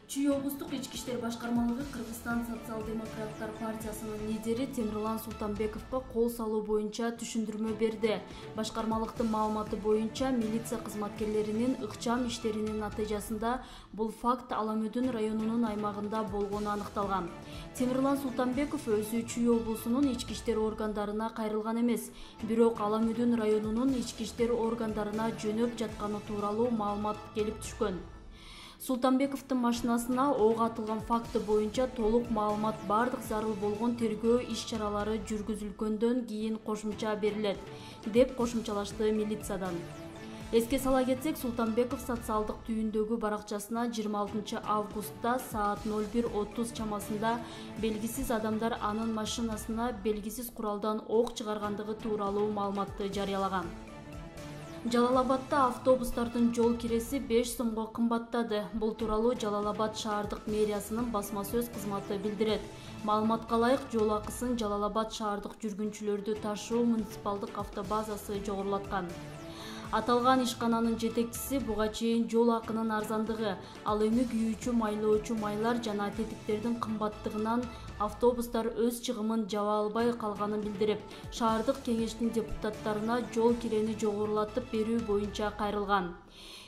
Чүй облустук ички иштер башкармалыгы Кыргызстан социал-демократтар партиясынын лидери Темирлан Султанбековго кол салуу боюнча түшүндүрмө берди. Башкармалыктын маалыматы боюнча милиция кызматкерлеринин ыкчам иштеринин натыйжасында бул факт Аламөдүн районунун аймагында болгону аныкталган. Темирлан Султанбеков өзү Чүй облусунун ички иштер органдарына кайрылган эмес, бирок Аламөдүн районунун ички иштер органдарына жөнөп жатканы тууралуу маалымат келип түшкөн. Султанбековдун машинасына ок атылган факты боюнча толук маалымат бардык зарыл болгон тергөө иш-чаралары жүргүзүлгөндөн кийин кошумча берилет, деп кошумчалашты милициядан. Эске сала кетсек, Султанбеков социалдык түйүндөгү баракчасына 26 августта саат 01:30 чамасында белгисиз адамдар анын машинасына белгисиз куралдан ок чыгаргандыгы тууралуу маалыматты жарыялаган. Жалал-Абадта автобустардын жол киреси 5 сомго кымбаттады. Бул тууралуу Жалал-Абад шаардык мэриясынын басма сөз кызматы билдирет. Маалыматка ылайык, жол акысын Жалал-Абад шаардык жүргүнчүлөрдү ташуу муниципалдык автобазасы жогорулаткан. Аталган ишкананын жетекчиси буга чейин жол акынын арзандыгы, ал эми күйүүчү майлоочу майлар жана тетиктердин кымбаттыгынан автобустар өз чыгымын жаба албай калганын билдирип, шаардык кеңештин депутаттарына жол кирени жогорулатып берүү боюнча кайрылган.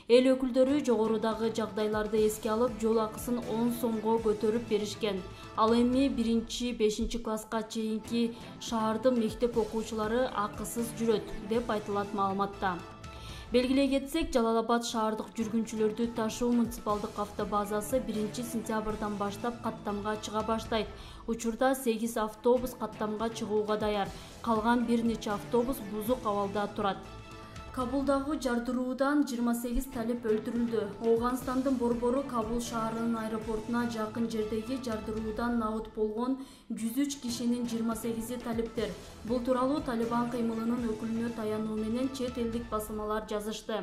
Эл өкүлдөрү жогорудагы жагдайларды эске алып, жол акысын 10 сомго көтөрүп беришкен. Ал эми 1-5 класска чейинки шаардын мектеп окуучулары акысыз жүрөт, деп айтылат маалыматта. Белгилей кетсек, Жалал-Абад шаардык жүргүнчүлөрдү ташуу муниципалдык автобазасы 1 сентябрдан баштап каттамга чыга баштайт. Учурда 8 автобус каттамга чыгууга даяр. Калган бир нече автобус бузук абалда турат. Кабулдагы жардыруудан 28 талип өлтүрүлдү. Ооганстандын борбору Кабул шаарынын аэропортуна жакын жердеги жардыруудан набыт болгон 103 кишинин 28-и талиптер. Бул тууралуу Талибан кыймылынын өкүлүнө таянуу менен чет элдик басылмалар жазышты.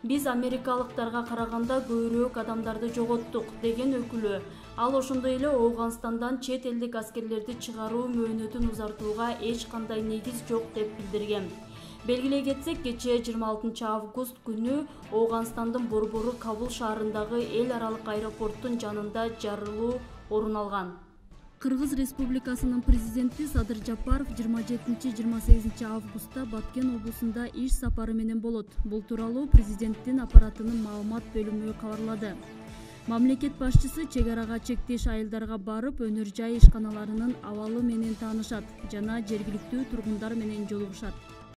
Биз америкалыктарга караганда көбүрөөк адамдарды жоготтук, деген өкүлү. Ал ошондой эле Ооганстандан чет элдик аскерлерди чыгаруу мөөнөтүн узартууга эч кандай негиз жок деп билдирген. Белгилей кетсек, кечээ 26 август күнү Ооганстандын борбору Кабул шаарындагы эл аралык аэропорттун жанында жарылуу орун алган. Кыргыз Республикасынын президенти Садыр Жапаров 27-28 августта Баткен облусунда иш сапары менен болот. Бул тууралуу президенттин аппаратынын маалымат бөлүмү кабарлады. Мамлекет башчысы чек арага чектеш айылдарга барып, өнөр жай ишканаларынын абалы менен таанышат жана жергиликтүү тургундар менен жолугушат.